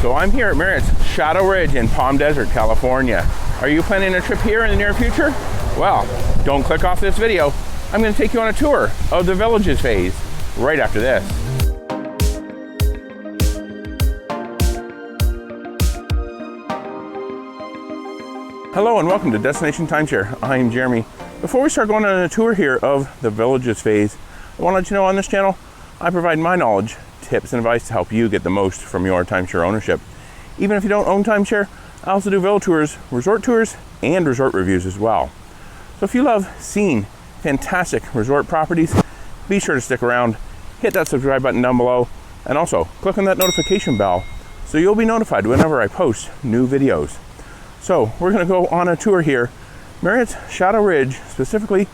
So I'm here at Marriott's Shadow Ridge in Palm Desert, California. Are you planning a trip here in the near future? Well, don't click off this video. I'm going to take you on a tour of the Villages phase right after this. Hello and welcome to Destination Timeshare. I'm Jeremy. Before we start going on a tour here of the Villages phase, I want to let you know on this channel, I provide my knowledge, tips, and advice to help you get the most from your timeshare ownership. Even if you don't own timeshare, I also do villa tours, resort tours, and resort reviews as well. So if you love seeing fantastic resort properties, be sure to stick around, hit that subscribe button down below, and also click on that notification bell so you'll be notified whenever I post new videos. So we're going to go on a tour here, Marriott's Shadow Ridge, specifically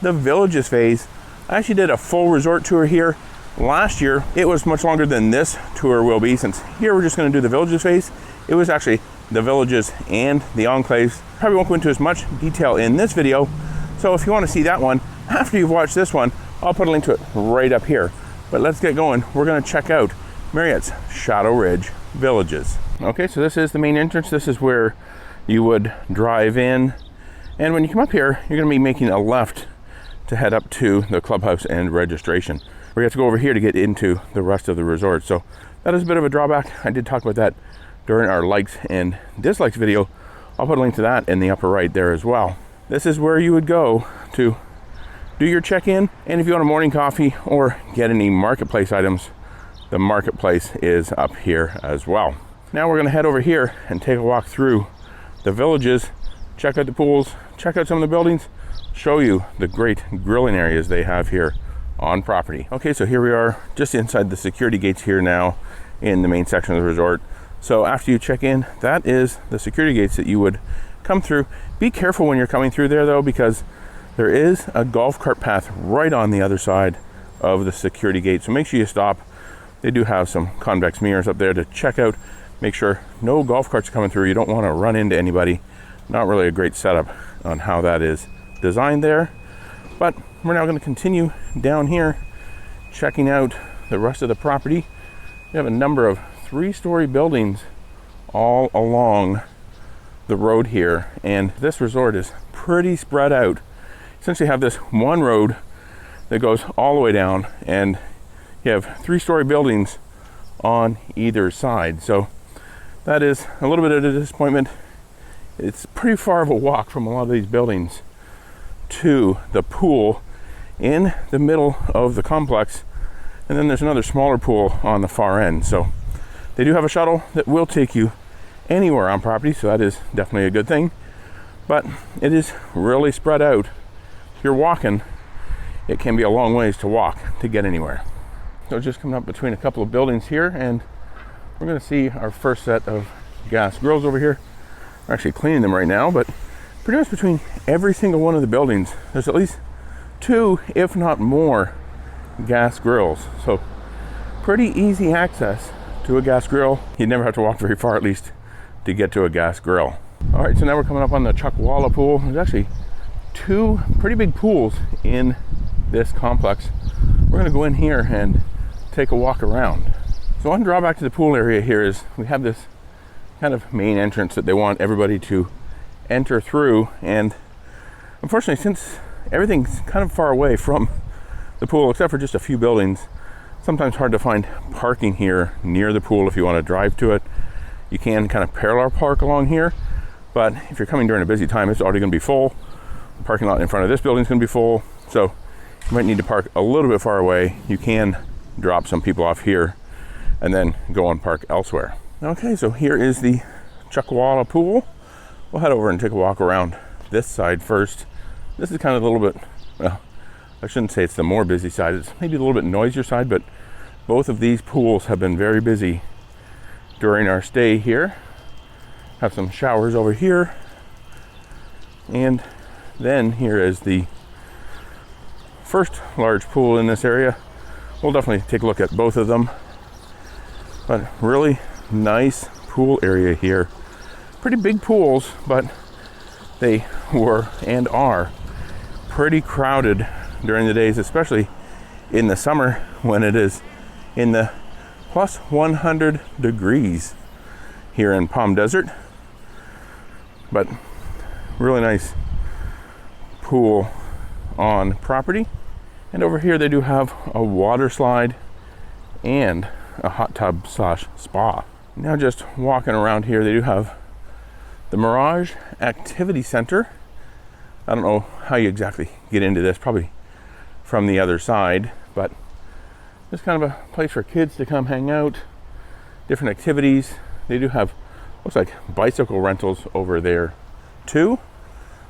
the Villages phase. I actually did a full resort tour here last year. It was much longer than this tour will be, since here we're just going to do the Villages phase. It was actually the Villages and the Enclaves. Probably won't go into as much detail in this video, so if you want to see that one after you've watched this one, I'll put a link to it right up here. But let's get going. We're going to check out Marriott's Shadow Ridge Villages. Okay, so this is the main entrance. This is where you would drive in, and when you come up here, you're going to be making a left to head up to the clubhouse and registration. We have to go over here to get into the rest of the resort, so that is a bit of a drawback. I did talk about that during our likes and dislikes video. I'll put a link to that in the upper right there as well. This is where you would go to do your check-in, and if you want a morning coffee or get any marketplace items, the marketplace is up here as well. Now we're going to head over here and take a walk through the Villages, check out the pools, check out some of the buildings, show you the great grilling areas they have here on property. Okay, so here we are just inside the security gates here now in the main section of the resort. So after you check in, that is the security gates that you would come through. Be careful when you're coming through there though, because there is a golf cart path right on the other side of the security gate. So make sure you stop. They do have some convex mirrors up there to check out. Make sure no golf carts are coming through. You don't want to run into anybody. Not really a great setup on how that is designed there. But we're now going to continue down here, checking out the rest of the property. We have a number of 3-story buildings all along the road here, and this resort is pretty spread out. Essentially have this one road that goes all the way down, and you have 3-story buildings on either side. So that is a little bit of a disappointment. It's pretty far of a walk from a lot of these buildings to the pool in the middle of the complex, and then there's another smaller pool on the far end. So they do have a shuttle that will take you anywhere on property, so that is definitely a good thing, but it is really spread out. If you're walking, it can be a long ways to walk to get anywhere. So just coming up between a couple of buildings here, and we're going to see our first set of gas grills over here. We're actually cleaning them right now, but pretty much between every single one of the buildings, there's at least 2, if not more, gas grills. So pretty easy access to a gas grill. You never have to walk very far, at least, to get to a gas grill. All right, so now we're coming up on the Chuckwalla Pool. There's actually 2 pretty big pools in this complex. We're going to go in here and take a walk around. So one drawback to the pool area here is we have this kind of main entrance that they want everybody to enter through, and unfortunately, since everything's kind of far away from the pool except for just a few buildings, sometimes hard to find parking here near the pool. If you want to drive to it, you can kind of parallel park along here, but if you're coming during a busy time, it's already going to be full. The parking lot in front of this building is going to be full, so you might need to park a little bit far away. You can drop some people off here and then go and park elsewhere. Okay, so here is the Chuckwalla Pool. We'll head over and take a walk around this side first. This is kind of a little bit, well, I shouldn't say it's the more busy side. It's maybe a little bit noisier side, but both of these pools have been very busy during our stay here. Have some showers over here. And then here is the first large pool in this area. We'll definitely take a look at both of them. But really nice pool area here. Pretty big pools, but they were and are pretty crowded during the days, especially in the summer when it is in the plus 100 degrees. here in Palm Desert. But really nice pool on property. And over here they do have a water slide and a hot tub slash spa. Now just walking around here, they do have the Mirage Activity Center. I don't know how you exactly get into this, probably from the other side, but it's kind of a place for kids to come hang out, different activities. They do have, looks like bicycle rentals over there too.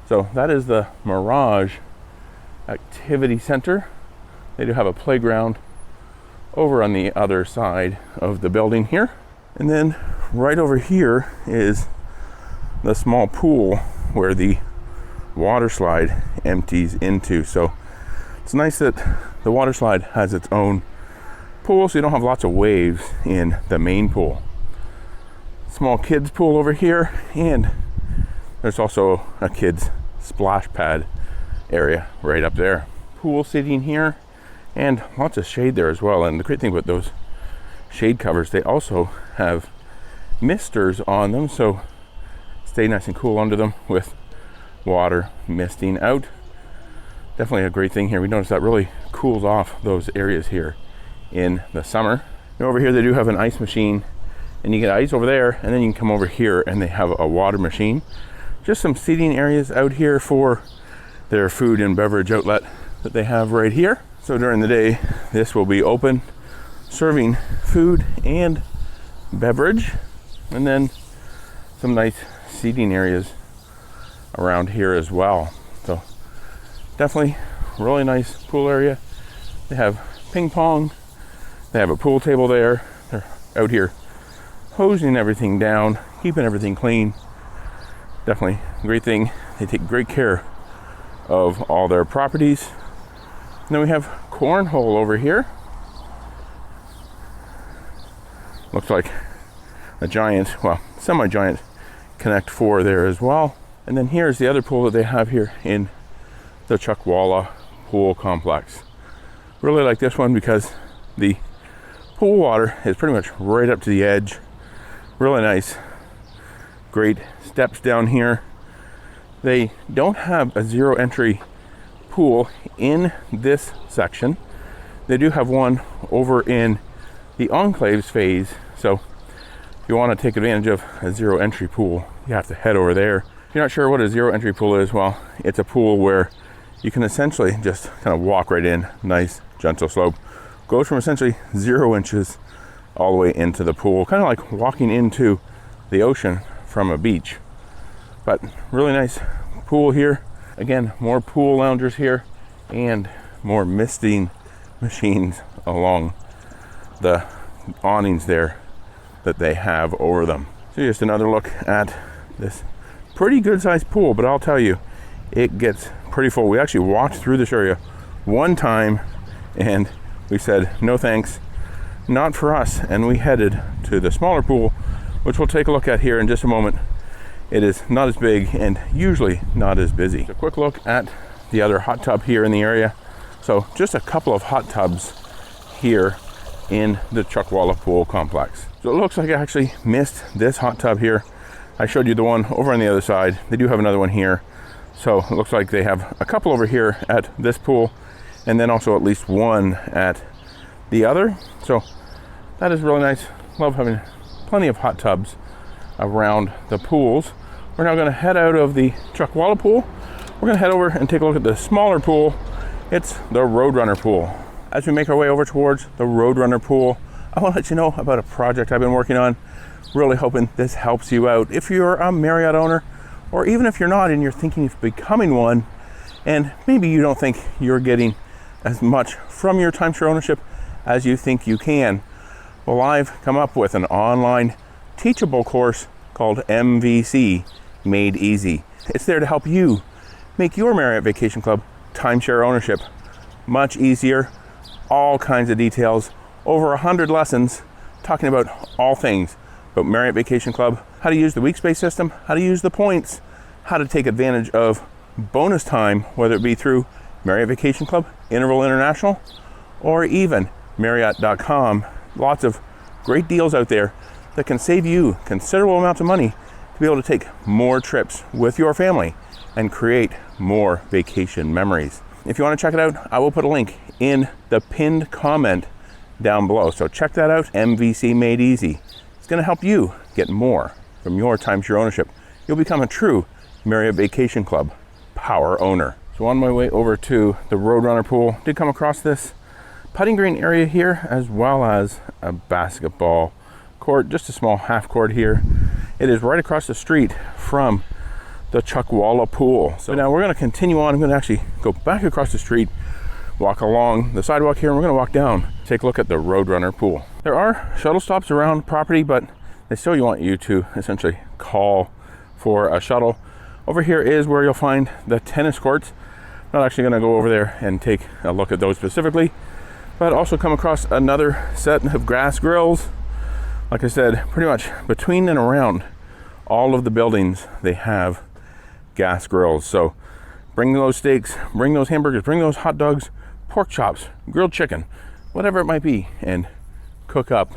So that is the Mirage Activity Center. They do have a playground over on the other side of the building here. And then right over here is the small pool where the water slide empties into. So it's nice that the water slide has its own pool, so you don't have lots of waves in the main pool. Small kids pool over here, and there's also a kids splash pad area right up there. Pool seating here, and lots of shade there as well. And the great thing about those shade covers, they also have misters on them, so stay nice and cool under them with water misting out. Definitely a great thing here. We notice that really cools off those areas here in the summer. And over here they do have an ice machine, and you get ice over there, and then you can come over here and they have a water machine. Just some seating areas out here for their food and beverage outlet that they have right here. So during the day, this will be open, serving food and beverage, and then some nice seating areas around here as well. So definitely really nice pool area. They have ping pong, they have a pool table there. They're out here hosing everything down, keeping everything clean. Definitely a great thing. They take great care of all their properties. And then we have cornhole over here. Looks like a giant, well, semi-giant Connect 4 there as well. And then here's the other pool that they have here in the Chuckwalla Pool complex. Really like this one because the pool water is pretty much right up to the edge. Really nice. Great steps down here. They don't have a zero entry pool in this section. They do have one over in the enclaves phase. So if you want to take advantage of a zero entry pool, you have to head over there. If you're not sure what a zero entry pool is, well, it's a pool where you can essentially just kind of walk right in. Nice gentle slope. Goes from essentially 0 inches all the way into the pool. Kind of like walking into the ocean from a beach. But really nice pool here. Again, more pool loungers here and more misting machines along the awnings there that they have over them. So just another look at this pretty good sized pool, but I'll tell you, it gets pretty full. We actually walked through this area one time and we said, no thanks, not for us. And we headed to the smaller pool, which we'll take a look at here in just a moment. It is not as big and usually not as busy. A quick look at the other hot tub here in the area. So just a couple of hot tubs here in the Chuckwalla Pool complex. So it looks like I actually missed this hot tub here. I showed you the one over on the other side. They do have another one here. So it looks like they have a couple over here at this pool, and then also at least one at the other. So that is really nice. Love having plenty of hot tubs around the pools. We're now going to head out of the Chuckwalla Pool. We're going to head over and take a look at the smaller pool. It's the Roadrunner Pool. As we make our way over towards the Roadrunner Pool, I want to let you know about a project I've been working on. Really hoping this helps you out. If you're a Marriott owner, or even if you're not and you're thinking of becoming one, and maybe you don't think you're getting as much from your timeshare ownership as you think you can, well, I've come up with an online teachable course called MVC, Made Easy. It's there to help you make your Marriott Vacation Club timeshare ownership much easier. All kinds of details, over 100 lessons talking about all things about Marriott Vacation Club, how to use the week-space system, how to use the points, how to take advantage of bonus time, whether it be through Marriott Vacation Club, Interval International, or even Marriott.com. Lots of great deals out there that can save you considerable amounts of money to be able to take more trips with your family and create more vacation memories. If you want to check it out, I will put a link in the pinned comment down below. So check that out. MVC Made Easy. It's going to help you get more from your timeshare ownership. You'll become a true Marriott Vacation Club power owner. So on my way over to the Roadrunner Pool, did come across this putting green area here, as well as a basketball court, just a small half court here. It is right across the street from the Chuckwalla Pool. So now we're going to continue on. I'm going to actually go back across the street, walk along the sidewalk here, and we're going to walk down, take a look at the Roadrunner Pool. There are shuttle stops around the property, but they still want you to essentially call for a shuttle. Over here is where you'll find the tennis courts. Not actually going to go over there and take a look at those specifically, but also come across another set of grass grills. Like I said, pretty much between and around all of the buildings, they have gas grills. So bring those steaks, bring those hamburgers, bring those hot dogs, pork chops, grilled chicken, whatever it might be, and cook up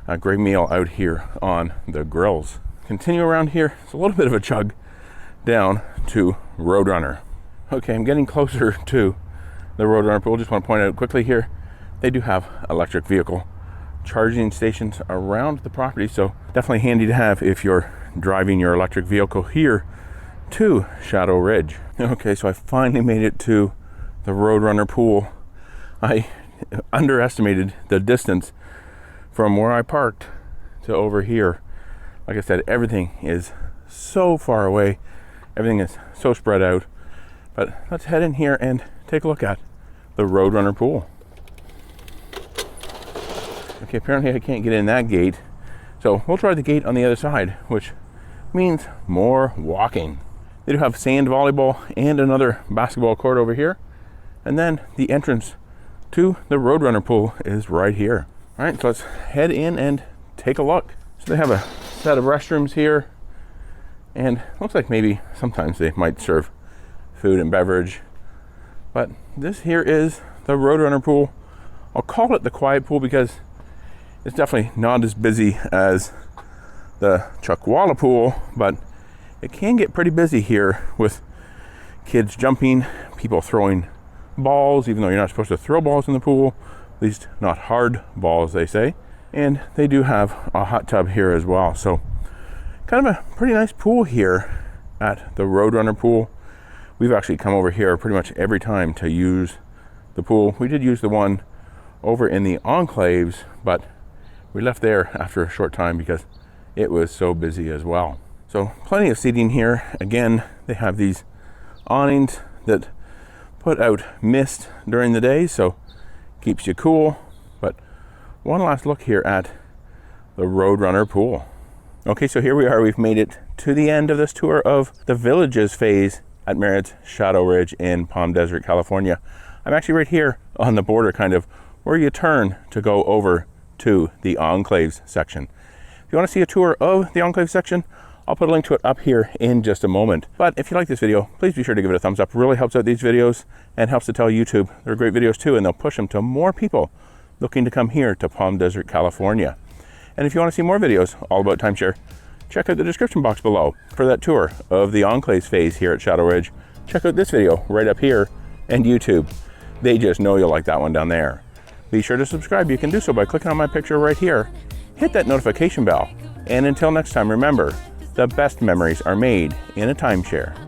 a great meal out here on the grills. Continue around here. It's a little bit of a chug down to Roadrunner. Okay, I'm getting closer to the Roadrunner Pool. Just want to point out quickly here, they do have electric vehicle charging stations around the property, so definitely handy to have if you're driving your electric vehicle here to Shadow Ridge. Okay, so I finally made it to the Roadrunner Pool. I underestimated the distance from where I parked to over here. Like I said, everything is so far away. Everything is so spread out. But let's head in here and take a look at the Roadrunner Pool. Okay, apparently I can't get in that gate. So we'll try the gate on the other side, which means more walking. They do have sand volleyball and another basketball court over here. And then the entrance to the Roadrunner Pool is right here. All right, so let's head in and take a look. So they have a set of restrooms here, and looks like maybe sometimes they might serve food and beverage. But this here is the Roadrunner Pool. I'll call it the quiet pool because it's definitely not as busy as the Chuckwalla Pool, but it can get pretty busy here with kids jumping, people throwing balls, even though you're not supposed to throw balls in the pool, at least not hard balls, they say. And they do have a hot tub here as well. So kind of a pretty nice pool here at the Roadrunner Pool. We've actually come over here pretty much every time to use the pool. We did use the one over in the enclaves, but we left there after a short time because it was so busy as well. So plenty of seating here. Again, they have these awnings that put out mist during the day, so keeps you cool. But one last look here at the Roadrunner Pool. Okay, so here we are. We've made it to the end of this tour of the Villages phase at Marriott Shadow Ridge in Palm Desert, California. I'm actually right here on the border, kind of where you turn to go over to the Enclaves section. If you want to see a tour of the Enclave section, I'll put a link to it up here in just a moment. But if you like this video, please be sure to give it a thumbs up. It really helps out these videos and helps to tell YouTube they're great videos too, and they'll push them to more people looking to come here to Palm Desert, California. And if you want to see more videos all about timeshare, check out the description box below for that tour of the Enclaves phase here at Shadow Ridge. Check out this video right up here and YouTube. They just know you'll like that one down there. Be sure to subscribe. You can do so by clicking on my picture right here. Hit that notification bell. And until next time, remember, the best memories are made in a timeshare.